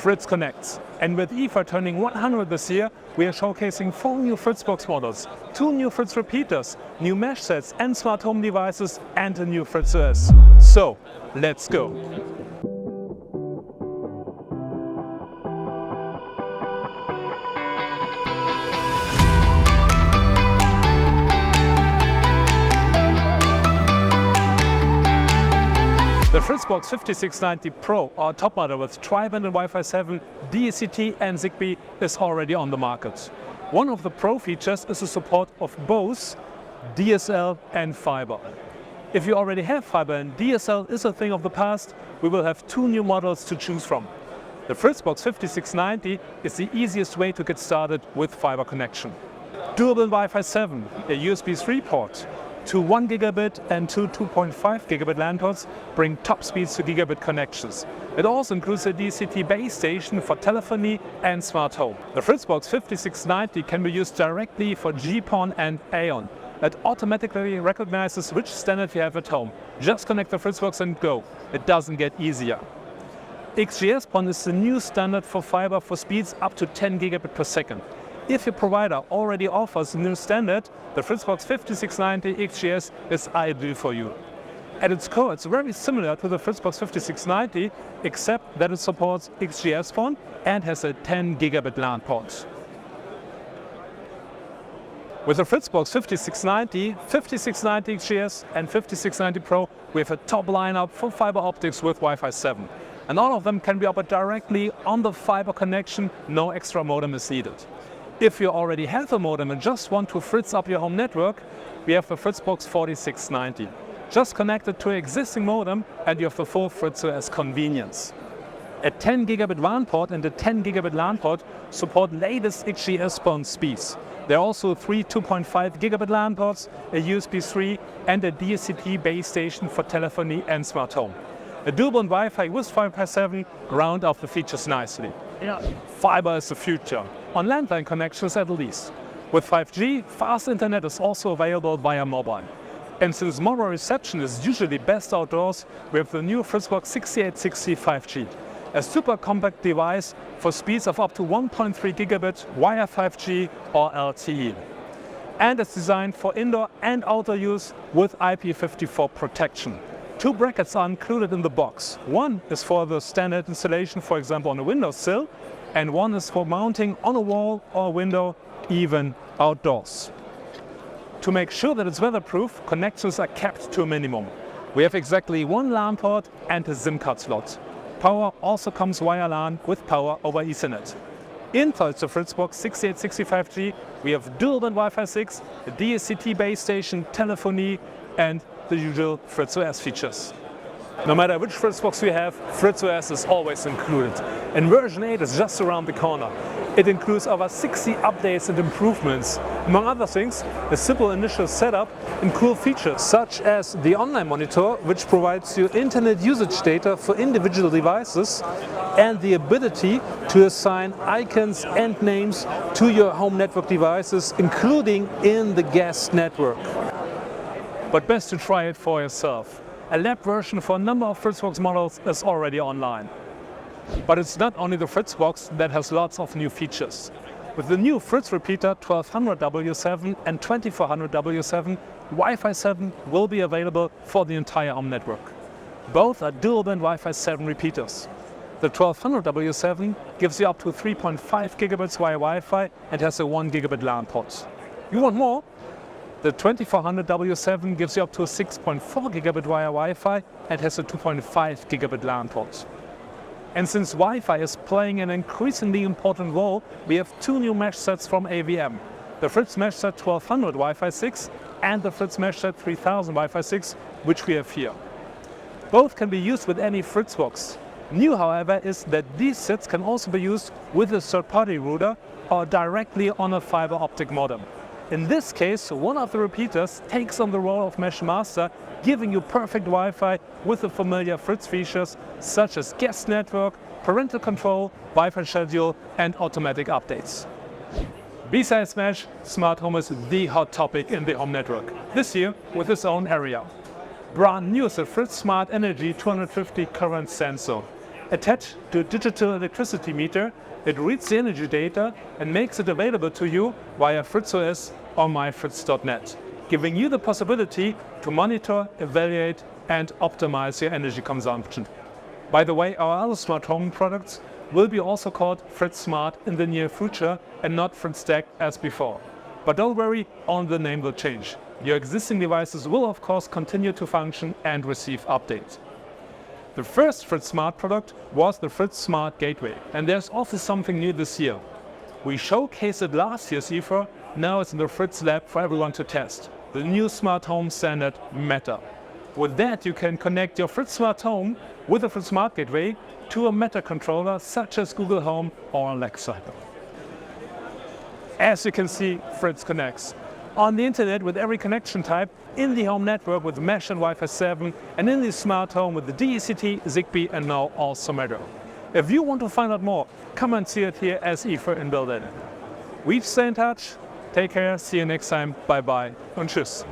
Fritz Connects. And with IFA turning 100 this year, we are showcasing 4 new Fritzbox models, 2 new Fritz repeaters, new mesh sets and smart home devices, and a new Fritz OS. So, let's go! The Fritzbox 5690 Pro, our top model with tri-band and Wi-Fi 7, DSCT and Zigbee, is already on the market. One of the Pro features is the support of both DSL and fiber. If you already have fiber and DSL is a thing of the past, we will have 2 new models to choose from. The Fritzbox 5690 is the easiest way to get started with fiber connection. Dual-band Wi-Fi 7, a USB 3 port, 2 1 gigabit and 2 2.5 gigabit LAN ports bring top speeds to gigabit connections. It also includes a DCT base station for telephony and smart home. The Fritzbox 5690 can be used directly for GPON and AON. It automatically recognizes which standard you have at home. Just connect the Fritzbox and go. It doesn't get easier. XGS-PON is the new standard for fiber for speeds up to 10 gigabit per second. If your provider already offers a new standard, the Fritzbox 5690 XGS is ideal for you. At its core, it's very similar to the Fritzbox 5690, except that it supports XGS-PON and has a 10 gigabit LAN port. With the Fritzbox 5690, 5690 XGS and 5690 Pro, we have a top lineup for fiber optics with Wi-Fi 7. And all of them can be offered directly on the fiber connection, no extra modem is needed. If you already have a modem and just want to Fritz up your home network, we have the Fritzbox 4690. Just connect it to an existing modem and you have the full Fritz OS convenience. A 10 gigabit WAN port and a 10 gigabit LAN port support latest XGS-PON speeds. There are also 3 2.5 gigabit LAN ports, a USB 3 and a DSCT base station for telephony and smart home. A dual-band Wi-Fi with Wi-Fi 7 round off the features nicely. Fiber is the future, on landline connections at least. With 5G, fast internet is also available via mobile. And since mobile reception is usually best outdoors, we have the new Fritzbox 6860 5G, a super compact device for speeds of up to 1.3 gigabit via 5G or LTE. And it's designed for indoor and outdoor use with IP54 protection. 2 brackets are included in the box. One is for the standard installation, for example on a windowsill, and one is for mounting on a wall or window, even outdoors. To make sure that it's weatherproof, connections are kept to a minimum. We have exactly 1 LAN port and a SIM card slot. Power also comes via LAN with power over Ethernet. Inside the Fritzbox 6860 5G, we have dual-band Wi-Fi 6, a DSCT base station, telephony, and the usual Fritz OS features. No matter which Fritzbox we have, Fritz OS is always included. And version 8 is just around the corner. It includes over 60 updates and improvements. Among other things, a simple initial setup and cool features such as the online monitor, which provides you internet usage data for individual devices, and the ability to assign icons and names to your home network devices, including in the guest network. But best to try it for yourself. A lab version for a number of Fritzbox models is already online. But it's not only the Fritzbox that has lots of new features. With the new Fritz repeater 1200W7 and 2400W7, Wi-Fi 7 will be available for the entire home network. Both are dual-band Wi-Fi 7 repeaters. The 1200W7 gives you up to 3.5 gigabits via Wi-Fi and has a 1 gigabit LAN port. You want more? The 2400W7 gives you up to 6.4 gigabit via Wi-Fi and has a 2.5 gigabit LAN port. And since Wi-Fi is playing an increasingly important role, we have 2 new mesh sets from AVM. The Fritz Mesh Set 1200 Wi-Fi 6 and the Fritz Mesh Set 3000 Wi-Fi 6, which we have here. Both can be used with any Fritzbox. New, however, is that these sets can also be used with a third-party router or directly on a fiber optic modem. In this case, one of the repeaters takes on the role of mesh master, giving you perfect Wi-Fi with the familiar Fritz features such as guest network, parental control, Wi-Fi schedule, and automatic updates. Besides mesh, smart home is the hot topic in the home network, this year with its own area. Brand new is the Fritz Smart Energy 250 current sensor. Attached to a digital electricity meter, it reads the energy data and makes it available to you via FritzOS or myfritz.net, giving you the possibility to monitor, evaluate, and optimize your energy consumption. By the way, our other smart home products will be also called Fritz Smart in the near future and not Fritz Stack as before. But don't worry, only the name will change. Your existing devices will of course continue to function and receive updates. The first Fritz Smart product was the Fritz Smart Gateway, and there's also something new this year. We showcased it last year's IFA, now it's in the Fritz lab for everyone to test. The new smart home standard Meta. With that, you can connect your Fritz Smart Home with the Fritz Smart Gateway to a Meta controller such as Google Home or Alexa. As you can see, Fritz connects on the internet with every connection type, in the home network with Mesh and Wi-Fi 7, and in the smart home with the DECT, Zigbee, and now also Metro. If you want to find out more, come and see it here as IFA in Berlin. We stay in touch. Take care. See you next time. Bye bye und tschüss.